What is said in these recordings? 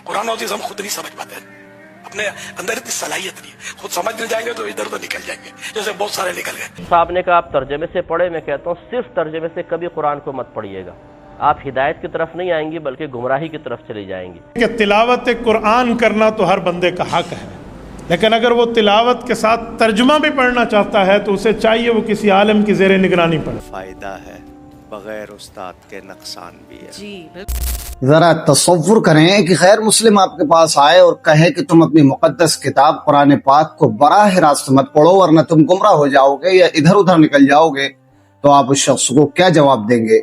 कुरान और हम खुद नहीं समझ पाते हैं, अपने अंदर इतनी सलाहियत नहीं है, खुद समझ नहीं जाएंगे तो इधर उधर निकल जाएंगे, जैसे बहुत सारे निकल गए। साहब ने कहा आप तर्जमे से पढ़े, मैं कहता हूँ सिर्फ तर्जमे से कभी कुरान को मत पढ़िएगा, आप हिदायत की तरफ नहीं आएंगी बल्कि गुमराही की तरफ चली जाएंगी। कि तिलावत कुरान करना तो हर बंदे का हक है, लेकिन अगर वो तिलावत के साथ तर्जुमा भी पढ़ना चाहता है तो उसे चाहिए वो किसी आलिम की ज़ेरे निगरानी पढ़े। फायदा है, बगैर उस्ताद के नुकसान भी है। जी जरा तसव्वुर करें कि गैर मुस्लिम आपके पास आए और कहे कि तुम अपनी मुकद्दस किताब कुरान पाक को बराह रास्त मत पढ़ो वरना तुम गुमराह हो जाओगे या इधर उधर निकल जाओगे, तो आप उस शख्स को क्या जवाब देंगे?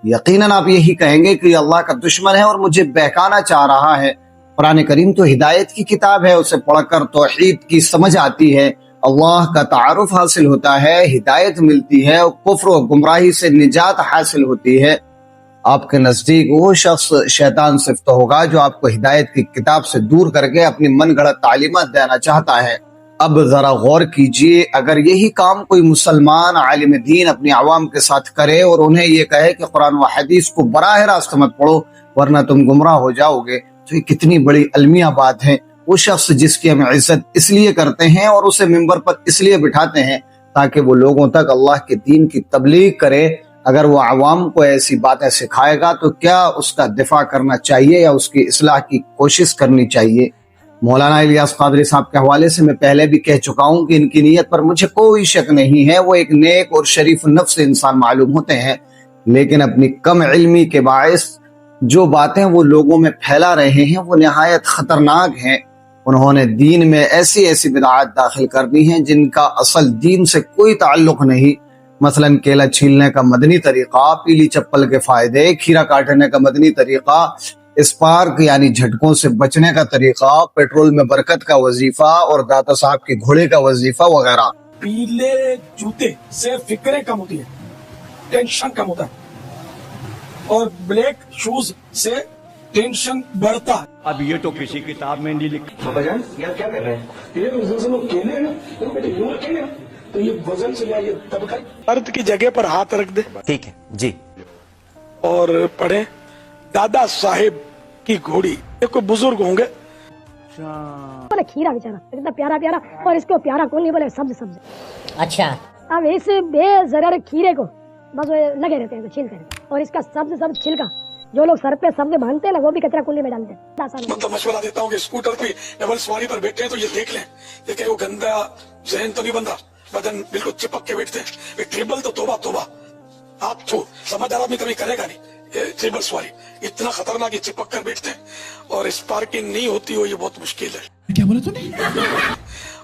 यकीनन आप यही कहेंगे कि अल्लाह का दुश्मन है और मुझे बहकाना चाह रहा है। कुरान करीम तो हिदायत की किताब है, उसे पढ़कर तौहीद की समझ आती है, अल्लाह का तारुफ हासिल होता है, हिदायत मिलती है और कुफ्र और गुमराही से निजात हासिल होती है। आपके नजदीक वो शख्स शैतान सिफ्त होगा जो आपको हिदायत की किताब से दूर करके अपनी मन गढ़ंत तालीमात देना चाहता है। अब जरा गौर कीजिए, अगर यही काम कोई मुसलमान आलिम दीन अपनी आवाम के साथ करे और उन्हें ये कहे कि कुरान व हदीस को बराह रास्त मत पढ़ो वरना तुम गुमराह हो जाओगे, तो ये कितनी बड़ी अलमिया बात है। वो शख्स जिसकी हम इज्जत इसलिए करते हैं और उसे मिंबर पर इसलिए बिठाते हैं ताकि वो लोगों तक अल्लाह के दीन की तबलीग करे, अगर वो आवाम को ऐसी बातें सिखाएगा तो क्या उसका दिफा करना चाहिए या उसकी इस्लाह की कोशिश करनी चाहिए? मौलाना इलियास कादरी साहब के हवाले से मैं पहले भी कह चुका हूँ कि इनकी नीयत पर मुझे कोई शक नहीं है, वो एक नेक और शरीफ नफ्स इंसान मालूम होते हैं, लेकिन अपनी कम इल्मी के बायस जो बातें वो लोगों में फैला रहे हैं वो निहायत खतरनाक हैं। उन्होंने दीन में ऐसी ऐसी बिदआत दाखिल कर दी हैं जिनका असल दीन से कोई ताल्लुक नहीं। मसलन केला छीलने का मदनी तरीका, पीली चप्पल के फायदे, खीरा काटने का मदनी तरीका, स्पार्क यानी झटकों से बचने का तरीका, पेट्रोल में बरकत का वजीफा और दाता साहब के घोड़े का वजीफा वगैरह। पीले जूते से फिक्रें कम होती है, टेंशन कम होता है, और ब्लैक शूज से टेंशन बढ़ता है। अब ये तो किसी किताब में नहीं लिखा। भजन यार क्या कर रहे हैं? ये लोग केले हैं ना, बेटे यूं केले तो ये वजन से ये तब खाई। अर्थ की जगह पर हाथ रख दे, ठीक है जी, और पढ़े दादा साहेब की घोड़ी। ये कोई बुजुर्ग होंगे, बोले खीरा बेचारा इतना प्यारा प्यारा, और इसको प्यारा कौन नहीं बोले सब्ज सब्ज। अच्छा, अब इस बेजरर खीरे को बस लगे रहते हैं तो छीलते हैं, और इसका सब्ज सब्ज छिलका जो लोग सर पे सब्ज बांधते हैं ना वो भी कचरा कुंडी में डालते हैं। मतलब मशवरा देता हूँ कि स्कूटर पे डबल सवारी पर बैठे हैं तो ये देख लें कि कहीं वो गंदा जहन तो नहीं बनता, बदन बिल्कुल चिपक के बैठते हैं। ट्रिबल तो तोबा तोबा, आप तो समझदार आदमी कभी करेगा नहीं। ये ट्रिबल सवारी इतना खतरनाक, ये चिपक कर बैठते हैं, और स्पार्किंग नहीं होती हो ये बहुत मुश्किल है। क्या बोला तूने?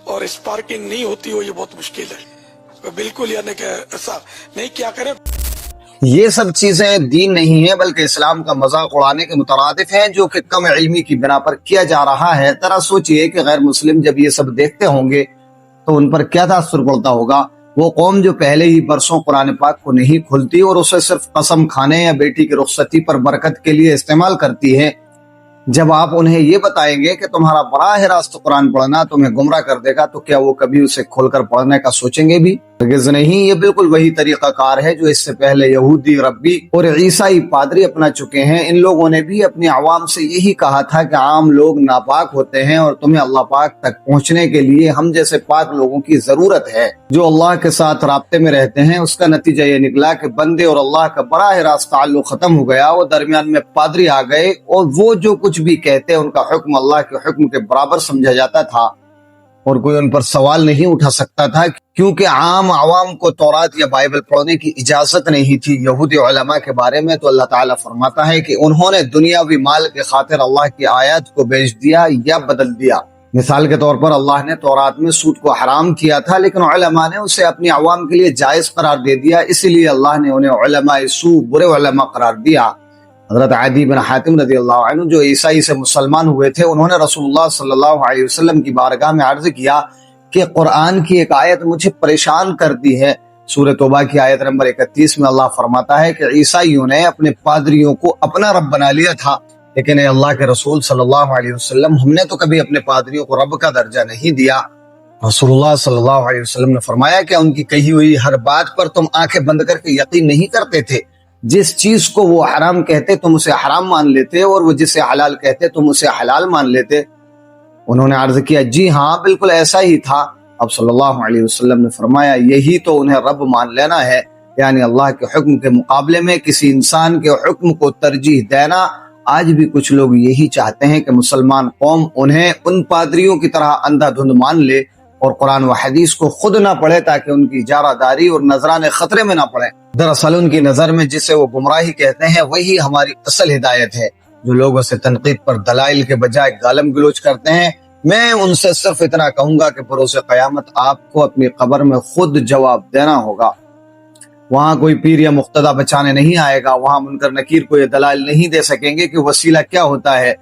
और स्पार्किंग नहीं होती हो ये बहुत मुश्किल है, बिल्कुल यानी कि ऐसा नहीं क्या करें। ये सब चीजें दीन नहीं है बल्कि इस्लाम का मजाक उड़ाने के मुतरादिफ हैं जो कि कम इल्मी की बिना पर किया जा रहा है। जरा सोचिए कि गैर मुस्लिम जब ये सब देखते होंगे तो उन पर क्या तासुर पड़ता होगा। वो कौम जो पहले ही बरसों कुरान पाक को नहीं खुलती और उसे सिर्फ कसम खाने या बेटी की रुखसती पर बरकत के लिए इस्तेमाल करती है, जब आप उन्हें ये बताएंगे कि तुम्हारा बराह रास्त कुरान पढ़ना तुम्हें गुमराह कर देगा, तो क्या वो कभी उसे खोलकर पढ़ने का सोचेंगे भी? हरगिज़ नहीं। ये बिल्कुल वही तरीका कार है जो इससे पहले यहूदी रब्बी और ईसाई पादरी अपना चुके हैं। इन लोगों ने भी अपनी आवाम से यही कहा था कि आम लोग नापाक होते हैं और तुम्हें अल्लाह पाक तक पहुँचने के लिए हम जैसे पाक लोगों की जरूरत है जो अल्लाह के साथ राब्ते में रहते हैं। उसका नतीजा ये निकला कि बंदे और अल्लाह का बराह रास्त ताल्लुक खत्म हो गया, वो दरमियान में पादरी आ गए और वो जो कुछ भी कहते हैं उनका हुक्म अल्लाह के हुक्म के बराबर समझा जाता था और कोई उन पर सवाल नहीं उठा सकता था, क्योंकि आम आवाम को तौरात या बाइबल पढ़ने की इजाजत नहीं थी। यहूदी उलमा के बारे में तो अल्लाह ताला फरमाता है कि उन्होंने दुनियावी माल के खातिर अल्लाह की आयत को बेच दिया या बदल दिया। मिसाल के तौर पर अल्लाह ने तौरात में सूद को हराम किया था, लेकिन उलमा ने उसे अपनी आवाम के लिए जायज करार दे दिया, इसीलिए अल्लाह ने उन्हें उलमा सू, बुरे उलमा करार दिया। हजरत आदी बिन हातिम रज़ियल्लाहु अन्हु जो ईसाई से मुसलमान हुए थे, उन्होंने रसूलुल्लाह सल्लल्लाहु अलैहि वसल्लम की बारगाह में अर्ज किया कि कुरान की एक आयत मुझे परेशान करती है। सूरह तौबा की आयत नंबर 31 में अल्लाह फरमाता है कि ईसाइयों ने अपने पादरियों को अपना रब बना लिया था, लेकिन अल्लाह के रसूल सल्लल्लाहु अलैहि वसल्लम हमने तो कभी अपने पादरियों को रब का दर्जा नहीं दिया। रसूलुल्लाह सल्लल्लाहु अलैहि वसल्लम ने फरमाया कि उनकी कही हुई हर बात पर तुम आंखें बंद करके यकीन नहीं करते थे, जिस चीज को वो हराम कहते तुम उसे हराम मान लेते और वो जिसे हलाल कहते तुम उसे हलाल मान लेते। उन्होंने अर्ज किया जी हाँ बिल्कुल ऐसा ही था। अब सल्लल्लाहु अलैहि वसल्लम ने फरमाया यही तो उन्हें रब मान लेना है, यानी अल्लाह के हुक्म के मुकाबले में किसी इंसान के हुक्म को तरजीह देना। आज भी कुछ लोग यही चाहते हैं कि मुसलमान कौम उन्हें उन पादरियों की तरह अंधाधुंध मान ले और कुरान व हदीस को खुद ना पढ़े ताकि उनकी इजारादारी और नजराने खतरे में ना पड़े। दरअसल उनकी नजर में जिसे वो गुमराही कहते हैं वही हमारी असल हिदायत है। जो लोगों से तनकीद पर दलाइल के बजाय गालम गलोच करते हैं, मैं उनसे सिर्फ इतना कहूंगा कि बरोज़ क़यामत आपको अपनी कब्र में खुद जवाब देना होगा। वहां कोई पीर या मुक्तदा बचाने नहीं आएगा, वहां मुनकर नकीर को ये दलाइल नहीं दे सकेंगे कि वसीला क्या होता है।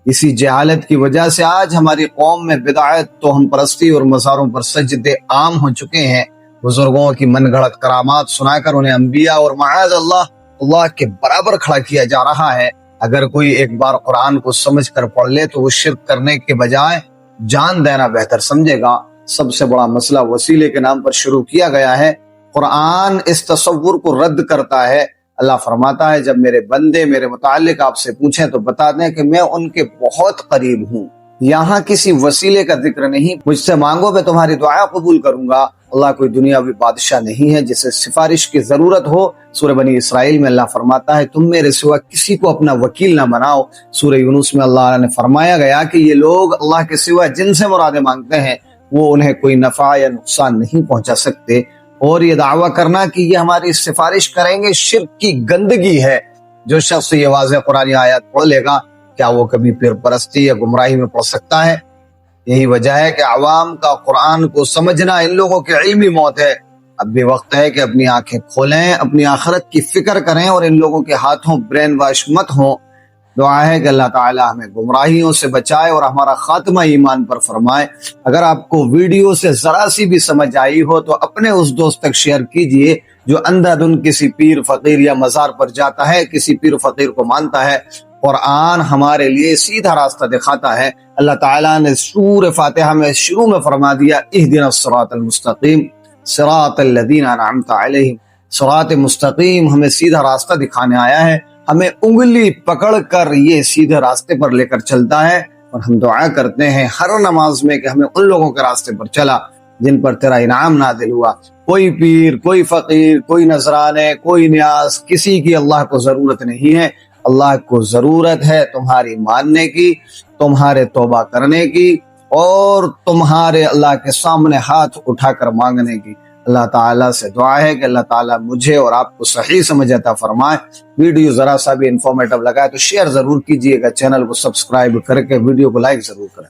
इसी जहालत की वजह से आज हमारी कौम में बिदाअत, तोहम परस्ती और मज़ारों पर सजदे आम हो चुके हैं। बुजुर्गों की मनगढ़ंत करामात सुनाकर उन्हें अंबिया और माअज़ अल्लाह के बराबर खड़ा किया जा रहा है। अगर कोई एक बार कुरान को समझ कर पढ़ ले तो वो शिर्क करने के बजाय जान देना बेहतर समझेगा। सबसे बड़ा मसला वसीले के नाम पर शुरू किया गया है। कुरान इस तसव्वुर को रद्द करता है। अल्लाह फरमाता है जब मेरे बंदे मेरे मुताल्लिक आपसे पूछें तो बता दें कि मैं उनके बहुत करीब हूँ। यहाँ किसी वसीले का जिक्र नहीं। मुझसे मांगो मैं तुम्हारी दुआ कबूल करूंगा। अल्लाह कोई दुनियावी बादशाह नहीं है जिसे सिफारिश की जरूरत हो। सूरह बनी इसराइल में अल्लाह फरमाता है तुम मेरे सिवा किसी को अपना वकील ना बनाओ। सूरह यूनुस में अल्लाह ने फरमाया गया कि ये लोग अल्लाह के सिवा जिनसे मुरादे मांगते हैं वो उन्हें कोई नफा या नुकसान नहीं पहुंचा सकते। और ये दावा करना कि ये हमारी सिफारिश करेंगे शिर्क की गंदगी है। जो शख्स ये वाज़ेह कुरानी आयत पढ़ लेगा क्या वो कभी पीर परस्ती या गुमराही में पड़ सकता है? यही वजह है कि अवाम का कुरान को समझना इन लोगों की इल्मी मौत है। अब भी वक्त है कि अपनी आंखें खोलें, अपनी आखिरत की फिक्र करें और इन लोगों के हाथों ब्रेन वॉश मत हों। दुआ है कि अल्लाह ताला हमें गुमराहियों से बचाए और हमारा खात्मा ईमान पर फरमाए। अगर आपको वीडियो से जरा सी भी समझ आई हो तो अपने उस दोस्त तक शेयर कीजिए जो अंधाधुंध किसी पीर फकीर या मजार पर जाता है, किसी पीर फकीर को मानता है। कुरान हमारे लिए सीधा रास्ता दिखाता है। अल्लाह ताला ने सूरह फातिहा में शुरू में फरमा दिया इहदिनस सिरातल मुस्तकीम सिरातल लज़ीना अनअमता अलैहिम। सिरात मुस्तकीम हमें सीधा रास्ता दिखाने आया है, हमें उंगली पकड़ कर ये सीधे रास्ते पर लेकर चलता है। और हम दुआ करते हैं हर नमाज में कि हमें उन लोगों के रास्ते पर चला जिन पर तेरा इनाम नाज़िल हुआ। कोई पीर, कोई फकीर, कोई नजराने, कोई न्यास, किसी की अल्लाह को जरूरत नहीं है। अल्लाह को जरूरत है तुम्हारी मानने की, तुम्हारे तौबा करने की और तुम्हारे अल्लाह के सामने हाथ उठाकर मांगने की। अल्लाह ताला से दुआ है कि अल्लाह ताला मुझे और आपको सही समझ अता फरमाए। वीडियो जरा सा भी इंफॉर्मेटिव लगा है तो शेयर जरूर कीजिएगा, चैनल को सब्सक्राइब करके वीडियो को लाइक जरूर करें।